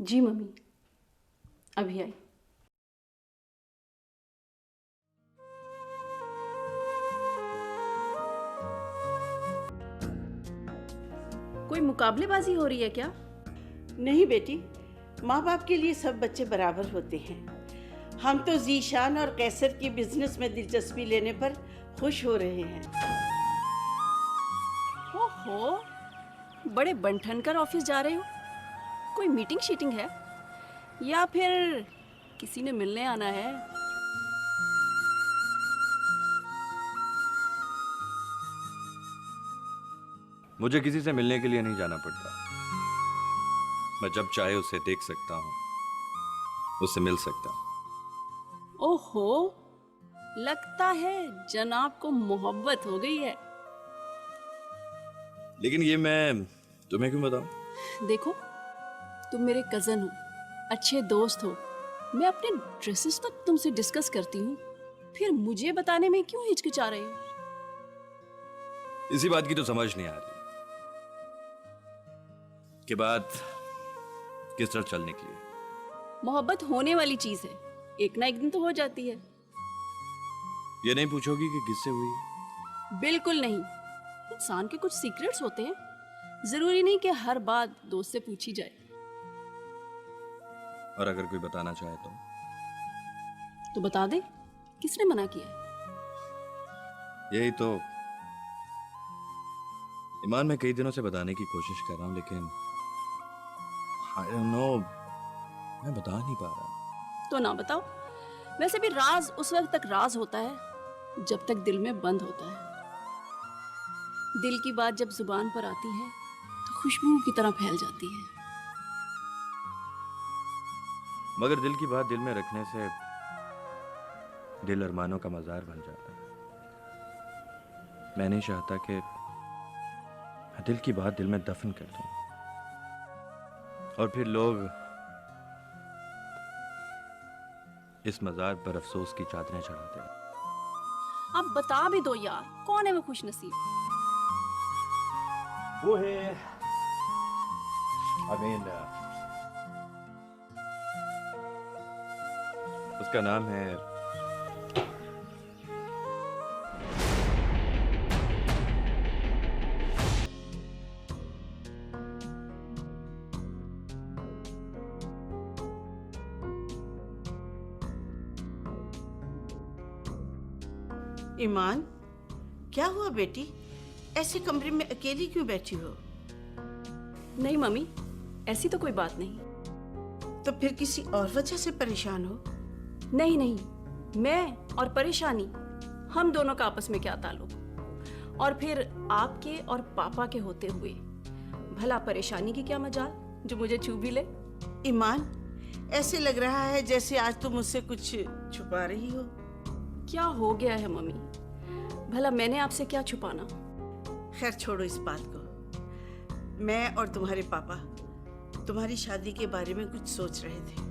जी mummy, अभी आई। कोई मुकाबलेबाजी हो रही है क्या? नहीं बेटी, माँ बाप के लिए सब बच्चे बराबर होते हैं। हम तो जीशान और कैसर की बिजनेस में दिलचस्पी लेने पर खुश हो रहे हैं। ओहो, बड़े बनठन कर ऑफिस जा रहे हो। कोई मीटिंग शीटिंग है या फिर किसी ने मिलने आना है? मुझे किसी से मिलने के लिए नहीं जाना पड़ता। मैं जब चाहे उसे देख सकता हूँ, उससे मिल सकता हूँ। ओहो, लगता है जनाब को मोहब्बत हो गई है। लेकिन ये मैं तुम्हें क्यों बताऊं? देखो, तुम मेरे कजन हो, अच्छे दोस्त हो। मैं अपने ड्रेसेस तक तुमसे डिस्कस करती हूँ, फिर मुझे बताने में क्यों हिचकिचा रहे हो? इसी बात की तो समझ नहीं आ रही कि बात किस तरह चल निकली। मोहब्बत होने वाली चीज है, एक ना एक दिन तो हो जाती है। ये नहीं पूछोगी कि किससे हुई? बिल्कुल नहीं। इंसान के कुछ सीक्रेट्स होते हैं, जरूरी नहीं कि हर बात दोस्त से पूछी जाए। और अगर कोई बताना चाहे तो बता दे, किसने मना किया है? यही तो ईमान, मैं कई दिनों से बताने की कोशिश कर रहा हूं, लेकिन आई डोंट नो, मैं बता नहीं पा रहा। तो ना बताओ। वैसे भी राज उस वक्त तक राज होता है जब तक दिल में बंद होता है। दिल की बात जब जुबान पर आती है तो खुशबू की तरह फैल जाती है। मगर दिल की बात दिल में रखने से दिल अरमानों का मजार बन जाता है। मैं नहीं चाहता कि मैं दिल की बात दिल में दफन कर दूं और फिर लोग इस मजार पर अफसोस की चादरें चढ़ाते हैं। अब बता भी दो यार, कौन है वो खुश नसीब? वो है उसका नाम है ईमान, क्या हुआ बेटी? ऐसे कमरे में अकेली क्यों बैठी हो? नहीं मम्मी, ऐसी तो कोई बात नहीं। तो फिर किसी और वजह से परेशान हो? नहीं नहीं, मैं और परेशानी, हम दोनों का आपस में क्या ताल्लुक? और फिर आपके और पापा के होते हुए भला परेशानी की क्या मजाल जो मुझे छू भी ले? ईमान, ऐसे लग रहा है जैसे आज तुम मुझसे कुछ छुपा रही हो। क्या हो गया है मम्मी? भला मैंने आपसे क्या छुपाना? खैर छोड़ो इस बात को। मैं और तुम्हारे पापा तुम्हारी शादी के बारे में कुछ सोच रहे थे।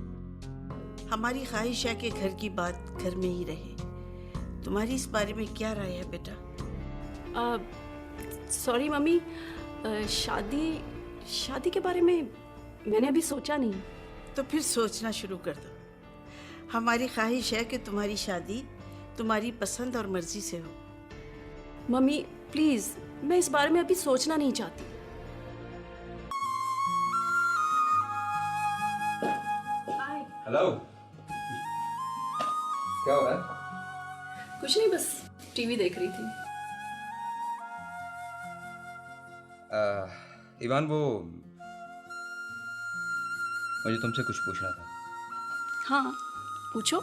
हमारी ख्वाहिश है कि घर की बात घर में ही रहे। तुम्हारी इस बारे में क्या राय है बेटा? सॉरी मम्मी, शादी के बारे में मैंने अभी सोचा नहीं। तो फिर सोचना शुरू कर दो। हमारी ख्वाहिश है कि तुम्हारी शादी तुम्हारी पसंद और मर्जी से हो। मम्मी प्लीज, मैं इस बारे में अभी सोचना नहीं चाहती। हेलो, क्या हो रहा है? कुछ नहीं, बस टीवी देख रही थी। इवान, वो मुझे तुमसे कुछ पूछना था। हाँ पूछो।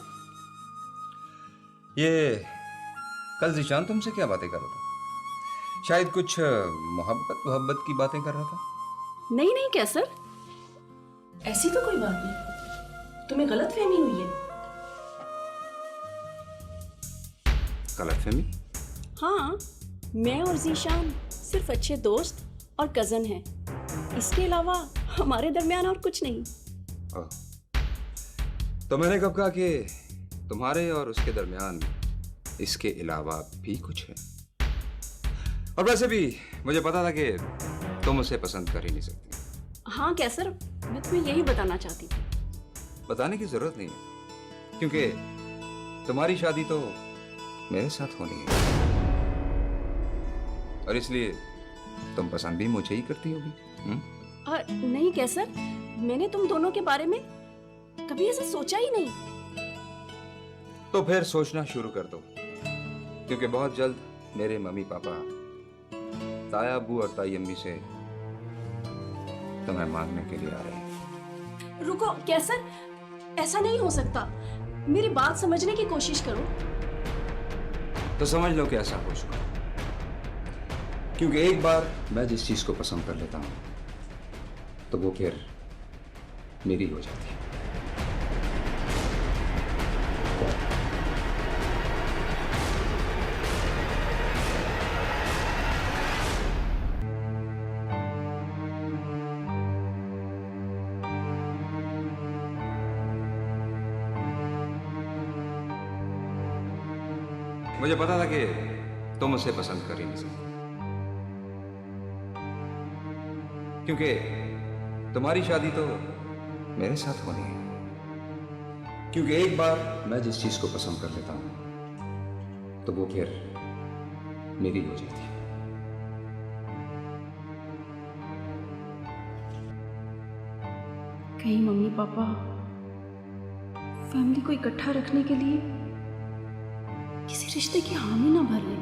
ये कल जीशान तुमसे क्या बातें कर रहा था? शायद कुछ मोहब्बत की बातें कर रहा था। नहीं नहीं कैसर, ऐसी तो कोई बात नहीं, तुम्हें गलतफहमी हुई है। गलतफहमी? हाँ, मैं और जीशान सिर्फ अच्छे दोस्त और कजन हैं। इसके अलावा हमारे दरमियान और कुछ नहीं। ओह, तो मैंने कब कहा कि तुम्हारे और उसके दरमियान इसके अलावा भी कुछ है? और वैसे भी मुझे पता था कि तुम उसे पसंद कर ही नहीं सकती। हाँ कैसर, मैं तुम्हें यही बताना चाहती थी। बताने की जरूरत नहीं है, क्योंकि तुम्हारी शादी तो मेरे साथ होनी है, और इसलिए तुम पसंद भी मुझे ही करती होगी। और नहीं कैसर, मैंने तुम दोनों के बारे में कभी ऐसा सोचा ही नहीं। तो फिर सोचना शुरू कर दो, क्योंकि बहुत जल्द मेरे मम्मी पापा, ताया अब्बू और ताई अम्मी से तुम्हें मांगने के लिए आ रहे हैं। रुको कैसर, ऐसा नहीं हो सकता। मेरी बात समझने की कोशिश करो। तो समझ लो कि ऐसा हो चुका, क्योंकि एक बार मैं जिस चीज को पसंद कर लेता हूं तो वो फिर मेरी हो जाती है। मुझे पता था कि तुम उसे पसंद कर ही नहीं सकती, क्योंकि तुम्हारी शादी तो मेरे साथ होनी है। क्योंकि एक बार मैं जिस चीज को पसंद कर लेता हूं तो वो फिर मेरी हो जाती है। कहीं मम्मी पापा फैमिली को इकट्ठा रखने के लिए किसी रिश्ते की हामी ना भर ले।